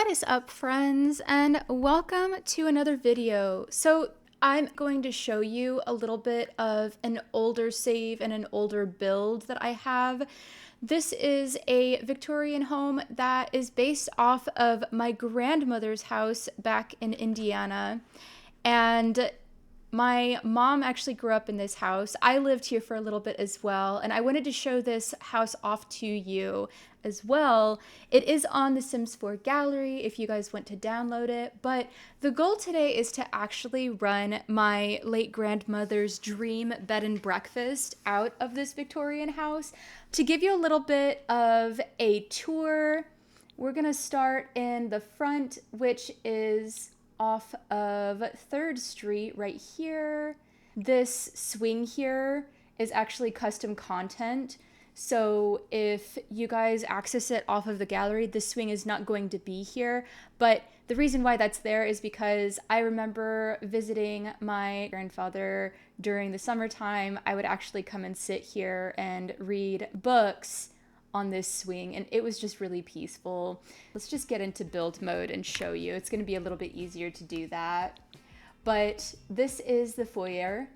What is up, friends, and welcome to another video. So I'm going to show you a little bit of an older save and an older build that I have. This is a Victorian home that is based off of my grandmother's house back in Indiana, and my mom actually grew up in this house. I lived here for a little bit as well, and I wanted to show this house off to you as well. It is on the Sims 4 gallery if you guys want to download it, but the goal today is to actually run my late grandmother's dream bed and breakfast out of this Victorian house. To give you a little bit of a tour, we're gonna start in the front, which is off of 3rd Street right here. This swing here is actually custom content. So if you guys access it off of the gallery, the swing is not going to be here. But the reason why that's there is because I remember visiting my grandfather during the summertime. I would actually come and sit here and read books on this swing, and it was just really peaceful. Let's just get into build mode and show you. It's going to be a little bit easier to do that. But this is the foyer.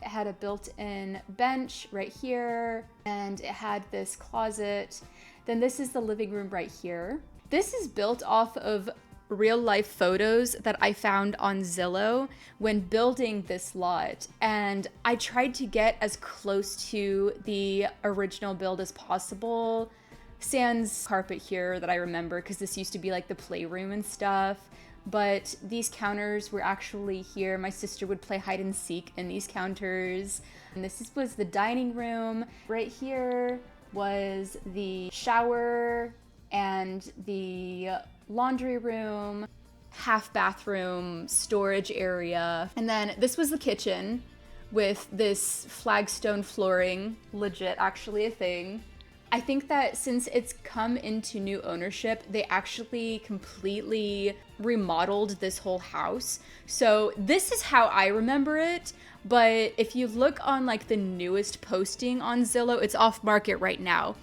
It had a built-in bench right here, and it had this closet. Then this is the living room right here. This is built off of real life photos that I found on Zillow when building this lot, and I tried to get as close to the original build as possible. Sans carpet here that I remember, because this used to be like the playroom and stuff, but these counters were actually here. My sister would play hide and seek in these counters, and was the dining room. Right here was the shower and the laundry room, half bathroom, storage area. And then this was the kitchen with this flagstone flooring, legit actually a thing. I think that since it's come into new ownership, they actually completely remodeled this whole house. So this is how I remember it, but if you look on like the newest posting on Zillow, it's off market right now.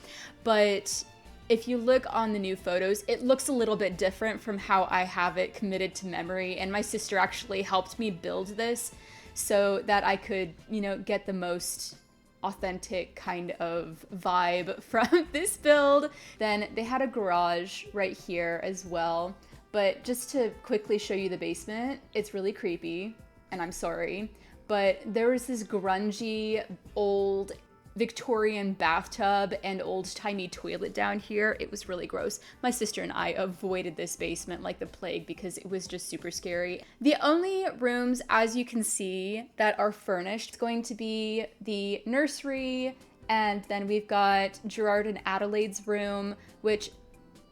But if you look on the new photos, it looks a little bit different from how I have it committed to memory. And my sister actually helped me build this so that I could, get the most authentic kind of vibe from this build. Then they had a garage right here as well. But just to quickly show you the basement, it's really creepy, and I'm sorry. But there was this grungy old Victorian bathtub and old-timey toilet down here. It was really gross. My sister and I avoided this basement like the plague because it was just super scary. The only rooms, as you can see, that are furnished is going to be the nursery, and then we've got Gerard and Adelaide's room, which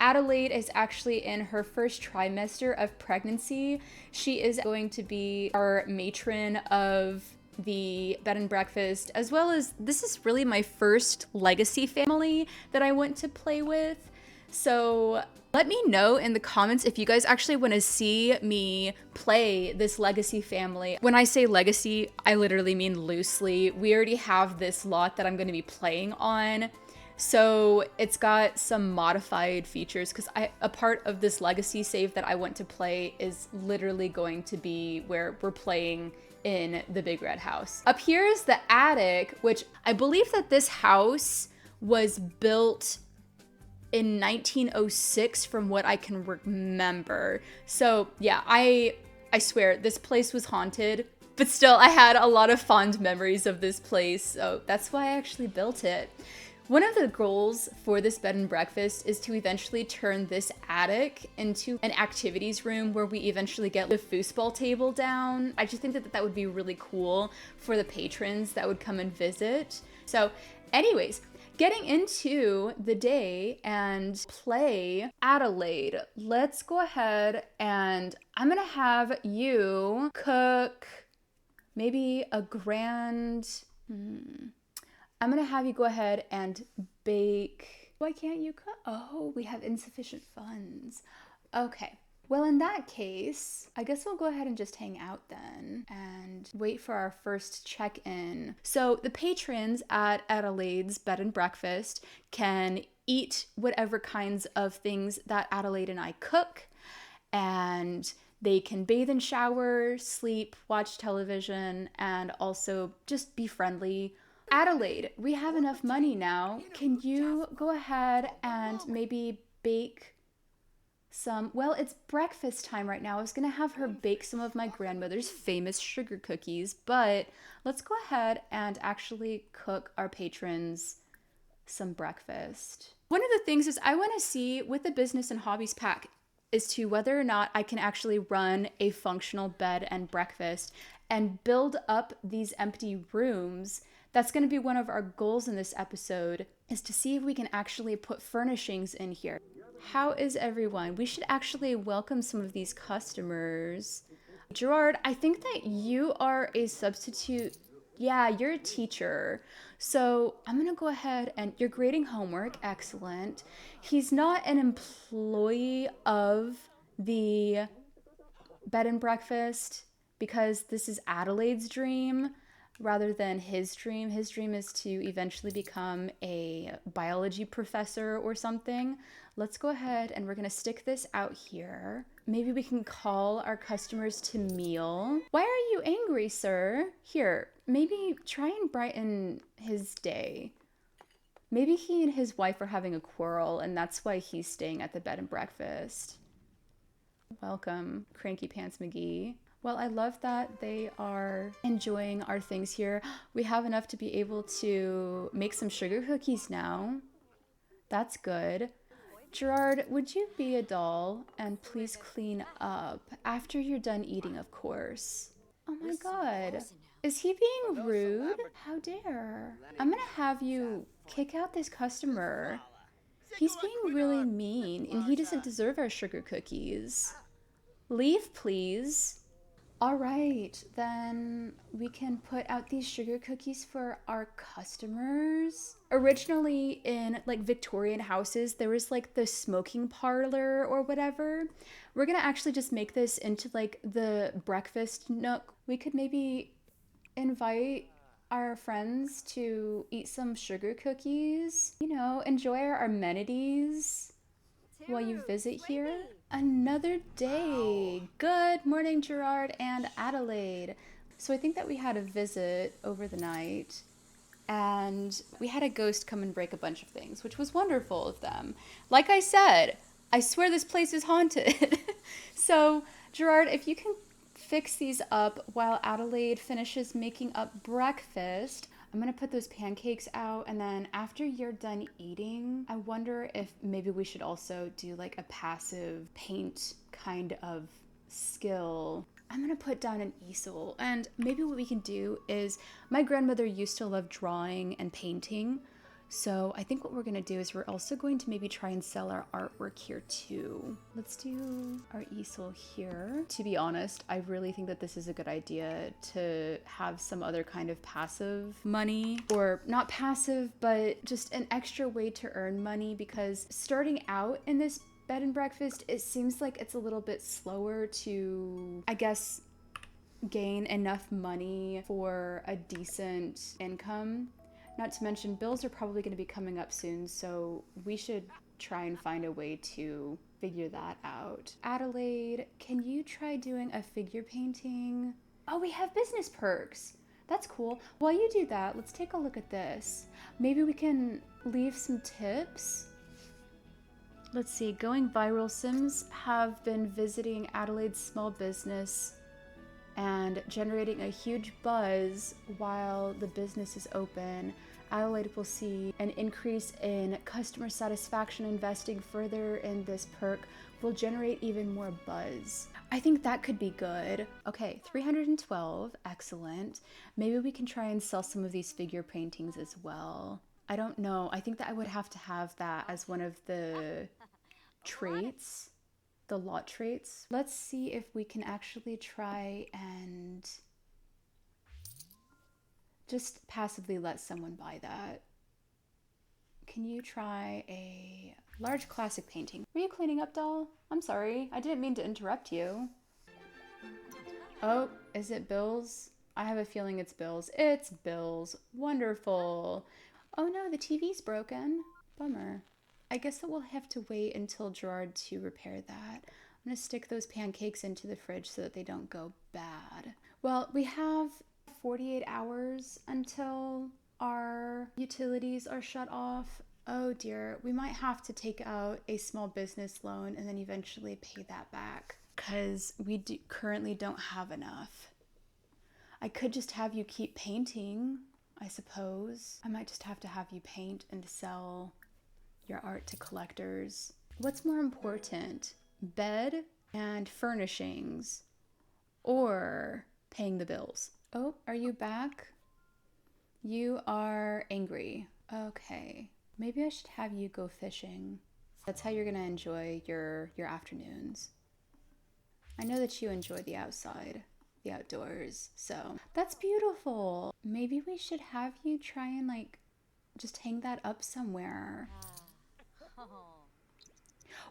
Adelaide is actually in her first trimester of pregnancy. She is going to be our matron of the bed and breakfast, as well as this is really my first legacy family that I went to play with. So let me know in the comments if you guys actually want to see me play this legacy family. When I say legacy, I literally mean loosely. We already have this lot that I'm going to be playing on. So it's got some modified features because a part of this legacy save that I want to play is literally going to be where we're playing in the big red house. Up here is the attic, which I believe that this house was built in 1906 from what I can remember. So yeah, I swear this place was haunted, but still I had a lot of fond memories of this place. So that's why I actually built it. One of the goals for this bed and breakfast is to eventually turn this attic into an activities room where we eventually get the foosball table down. I just think that that would be really cool for the patrons that would come and visit. So anyways, getting into the day and play Adelaide, let's go ahead and I'm gonna have you cook maybe a grand... I'm gonna have you go ahead and bake. Why can't you cook? Oh, we have insufficient funds. Okay. Well, in that case, I guess we'll go ahead and just hang out then and wait for our first check-in. So the patrons at Adelaide's Bed and Breakfast can eat whatever kinds of things that Adelaide and I cook, and they can bathe and shower, sleep, watch television, and also just be friendly. Adelaide, we have enough money now. Can you go ahead and maybe bake some, well, it's breakfast time right now. I was gonna have her bake some of my grandmother's famous sugar cookies, but let's go ahead and actually cook our patrons some breakfast. One of the things is I want to see with the business and hobbies pack is to whether or not I can actually run a functional bed and breakfast and build up these empty rooms. That's going to be one of our goals in this episode, is to see if we can actually put furnishings in here. How is everyone? We should actually welcome some of these customers. Gerard, I think that you are a substitute. Yeah, you're a teacher. So I'm going to go ahead and you're grading homework. Excellent. He's not an employee of the bed and breakfast because this is Adelaide's dream rather than his dream. His dream is to eventually become a biology professor or something. Let's go ahead and we're going to stick this out here. Maybe we can call our customers to meal. Why are you angry, sir? Here, maybe try and brighten his day. Maybe he and his wife are having a quarrel and that's why he's staying at the bed and breakfast. Welcome, Cranky Pants McGee. Well, I love that they are enjoying our things here. We have enough to be able to make some sugar cookies now. That's good. Gerard, would you be a doll and please clean up after you're done eating, of course. Oh my god. Is he being rude? How dare. I'm gonna have you kick out this customer. He's being really mean and he doesn't deserve our sugar cookies. Leave, please. All right, then we can put out these sugar cookies for our customers. Originally in like Victorian houses, there was like the smoking parlor or whatever. We're gonna actually just make this into like the breakfast nook. We could maybe invite our friends to eat some sugar cookies, you know, enjoy our amenities while you visit here. Another day. Good morning, Gerard and Adelaide. So I think that we had a visit over the night and we had a ghost come and break a bunch of things, which was wonderful of them. Like I said, I swear this place is haunted. So Gerard, if you can fix these up while Adelaide finishes making up breakfast, I'm gonna put those pancakes out, and then after you're done eating, I wonder if maybe we should also do like a passive paint kind of skill. I'm gonna put down an easel, and maybe what we can do is, my grandmother used to love drawing and painting, so I think what we're gonna do is we're also going to maybe try and sell our artwork here too. Let's do our easel here. To be honest, I really think that this is a good idea to have some other kind of passive money, or not passive, but just an extra way to earn money, because starting out in this bed and breakfast, it seems like it's a little bit slower to, I guess, gain enough money for a decent income. Not to mention, bills are probably going to be coming up soon, so we should try and find a way to figure that out. Adelaide, can you try doing a figure painting? Oh, we have business perks. That's cool. While you do that, let's take a look at this. Maybe we can leave some tips. Let's see, going viral. Sims have been visiting Adelaide's small business and generating a huge buzz while the business is open. Adelaide will see an increase in customer satisfaction. Investing further in this perk will generate even more buzz. I think that could be good. Okay, 312, excellent. Maybe we can try and sell some of these figure paintings as well. I don't know, I think that I would have to have that as one of the traits. The lot traits. Let's see if we can actually try and just passively let someone buy that. Can you try a large classic painting? Were you cleaning up, doll? I'm sorry, I didn't mean to interrupt you. Oh, is it Bill's? I have a feeling it's Bill's. It's Bill's. Wonderful. Oh no, the TV's broken. Bummer. I guess that we'll have to wait until Gerard to repair that. I'm gonna stick those pancakes into the fridge so that they don't go bad. Well, we have 48 hours until our utilities are shut off. Oh dear, we might have to take out a small business loan and then eventually pay that back because we currently don't have enough. I could just have you keep painting, I suppose. I might just have to have you paint and sell your art to collectors. What's more important, bed and furnishings or paying the bills? Oh, are you back? You are angry. Okay. Maybe I should have you go fishing. That's how you're gonna enjoy your afternoons. I know that you enjoy the outside, the outdoors, so that's beautiful. Maybe we should have you try and like just hang that up somewhere.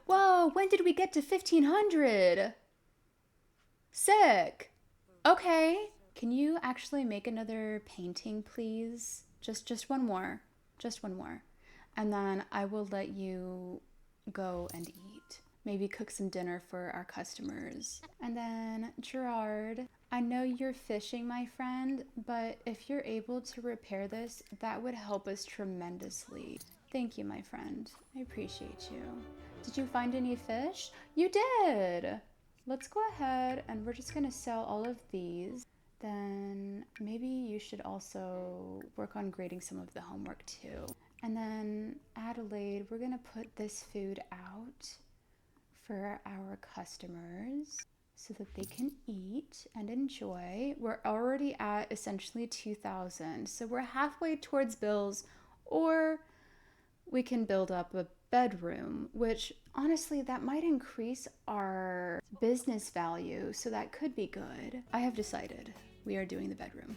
Whoa, when did we get to 1500? Sick. Okay. Can you actually make another painting, please? Just one more. Just one more. And then I will let you go and eat. Maybe cook some dinner for our customers. And then, Gerard, I know you're fishing, my friend, but if you're able to repair this, that would help us tremendously. Thank you, my friend. I appreciate you. Did you find any fish? You did! Let's go ahead and we're just gonna sell all of these. Then maybe you should also work on grading some of the homework too. And then Adelaide, we're gonna put this food out for our customers so that they can eat and enjoy. We're already at essentially 2,000, so we're halfway towards bills, or we can build up a bedroom, which honestly, that might increase our business value, so that could be good. I have decided we are doing the bedroom.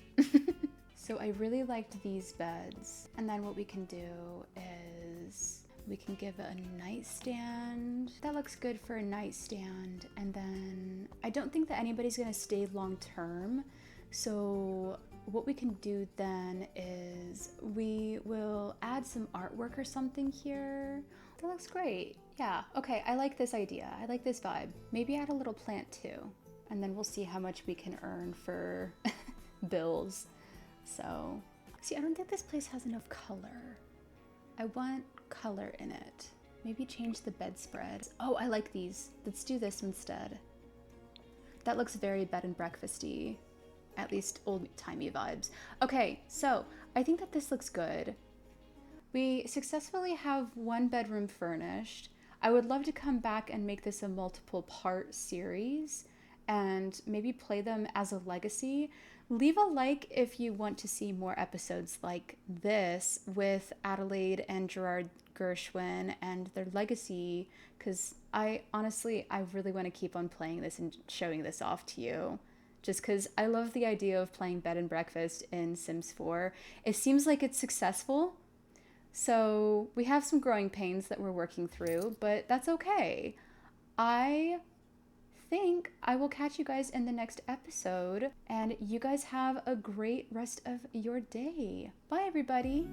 So I really liked these beds. And then what we can do is we can give it a nightstand. That looks good for a nightstand. And then I don't think that anybody's gonna stay long term. So what we can do then is we will add some artwork or something here. That looks great. Yeah, okay, I like this idea. I like this vibe. Maybe add a little plant too. And then we'll see how much we can earn for bills. So, see, I don't think this place has enough color. I want color in it. Maybe change the bedspread. Oh, I like these. Let's do this instead. That looks very bed and breakfasty. At least old-timey vibes. Okay, so I think that this looks good. We successfully have one bedroom furnished. I would love to come back and make this a multiple part series and maybe play them as a legacy. Leave a like if you want to see more episodes like this with Adelaide and Gerard Gershwin and their legacy, because I really want to keep on playing this and showing this off to you. Just because I love the idea of playing bed and breakfast in Sims 4. It seems like it's successful. So we have some growing pains that we're working through, but that's okay. I think I will catch you guys in the next episode, and you guys have a great rest of your day. Bye, everybody.